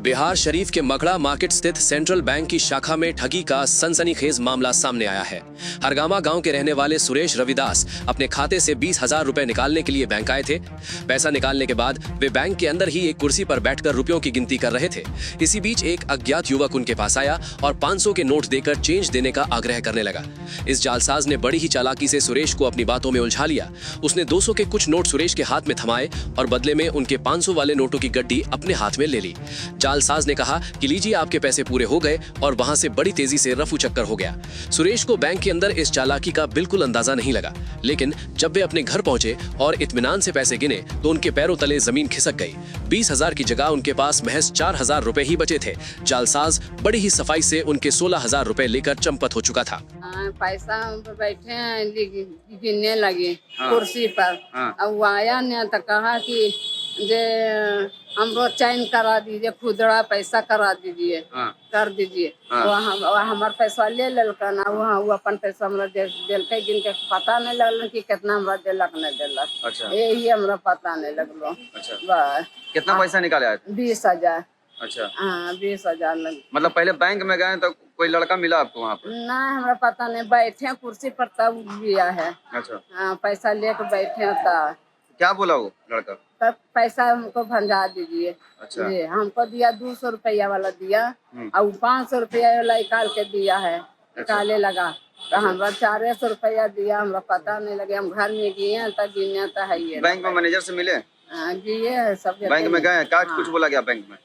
बिहार शरीफ के मकड़ा मार्केट स्थित सेंट्रल बैंक की शाखा में ठगी का सनसनीखेज मामला सामने आया है। हरगामा गांव के रहने वाले सुरेश रविदास अपने खाते से 20,000 रुपए निकालने के लिए बैंक आए थे। पैसा निकालने के बाद वे बैंक के अंदर ही एक कुर्सी पर बैठकर रुपयों की गिनती कर रहे थे। इसी बीच एक अज्ञात युवक उनके पास आया और 500 के नोट देकर चेंज देने का आग्रह करने लगा। इस जालसाज ने बड़ी ही चालाकी से सुरेश को अपनी बातों में उलझा लिया। उसने 200 के कुछ नोट सुरेश के हाथ में थमाए और बदले में उनके 500 वाले नोटों की गड्डी अपने हाथ में ले ली। जालसाज ने कहा कि लीजिए आपके पैसे पूरे हो गए और वहां से बड़ी तेजी से रफू चक्कर हो गया। सुरेश को बैंक के अंदर इस चालाकी का बिल्कुल अंदाजा नहीं लगा, लेकिन जब वे अपने घर पहुंचे और इत्मीनान से पैसे गिने तो उनके पैरों तले जमीन खिसक गई। 20,000 की जगह उनके पास महज 4,000 रुपए ही बचे थे। जालसाज बड़ी ही सफाई से उनके 16,000 रुपए लेकर चंपत हो चुका था। पैसा बैठे हैं गिनने लगे कुर्सी पर। अब वो आया नहीं तो कहा कि जे हमरो चैन करा दीजिए, खुदरा पैसा करा दीजिए, कर दीजिए। हमार पैसा ले लेलकन, वो अपन पैसा हमरा देलकै, गिन के पता नहीं लगल कि कितना हमरा देलक नहीं देलक। अच्छा। यही हमरा पता नहीं लगलो। अच्छा। बस कितना पैसा निकाले आए? 20,000। अच्छा। हाँ, 20,000 लग। मतलब पहले बैंक में गए तो कोई लड़का मिला आपको वहाँ पर? नहीं, हमरा पता नहीं, बैठे कुर्सी पर तब लिया है। अच्छा। हाँ, पैसा लेके बैठे तब। क्या बोला वो लड़का? तब पैसा हमको भंजा दीजिए। अच्छा। जी, हमको दिया 200 रुपया वाला दिया और 500 रुपया वाला निकाल के दिया है। निकाले लगा तो हमरा 400 रुपया दिया। हमरा पता नहीं लगे, हम घर में गए तब गिने तो है ये। बैंक में मैनेजर से मिले? गए सब बैंक में गए, क्या कुछ बोला गया बैंक में?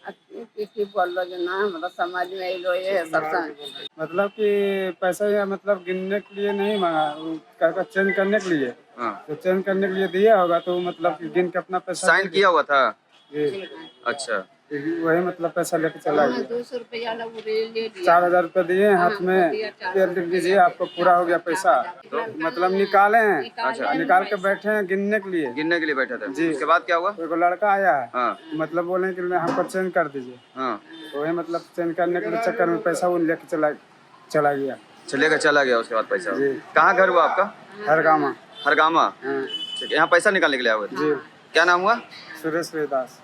किसी बोलो जो ना हमारा समाज में ये लो ये सब मतलब कि पैसा या मतलब गिनने के लिए नहीं मांगा, चेंज करने के लिए। तो चेंज करने के लिए दिया होगा तो मतलब कि गिन के अपना पैसा साइन किया हुआ था? जी। अच्छा। वही मतलब पैसा लेके चला गया। 200 रुपया ले लिया। 4,000 रुपए दिए हाथ में, लिख दीजिए आपको पूरा हो गया पैसा। तो मतलब निकाले हैं। अच्छा। निकाल के बैठे हैं गिनने के लिए। गिनने के लिए बैठा था जी। उसके बाद क्या हुआ? कोई लड़का आया है। हाँ। मतलब बोले कि हमको चेंज कर दीजिए। हाँ। तो वही मतलब चेंज करने के चक्कर में पैसा वो लेके चला गया। चलेगा, चला गया उसके बाद पैसा। जी। कहाँ घर हुआ आपका? हरगामा। हरगामा। ठीक है, यहाँ पैसा निकालने के लिए आए हुए थे? जी। क्या नाम हुआ? सुरेश रविदास।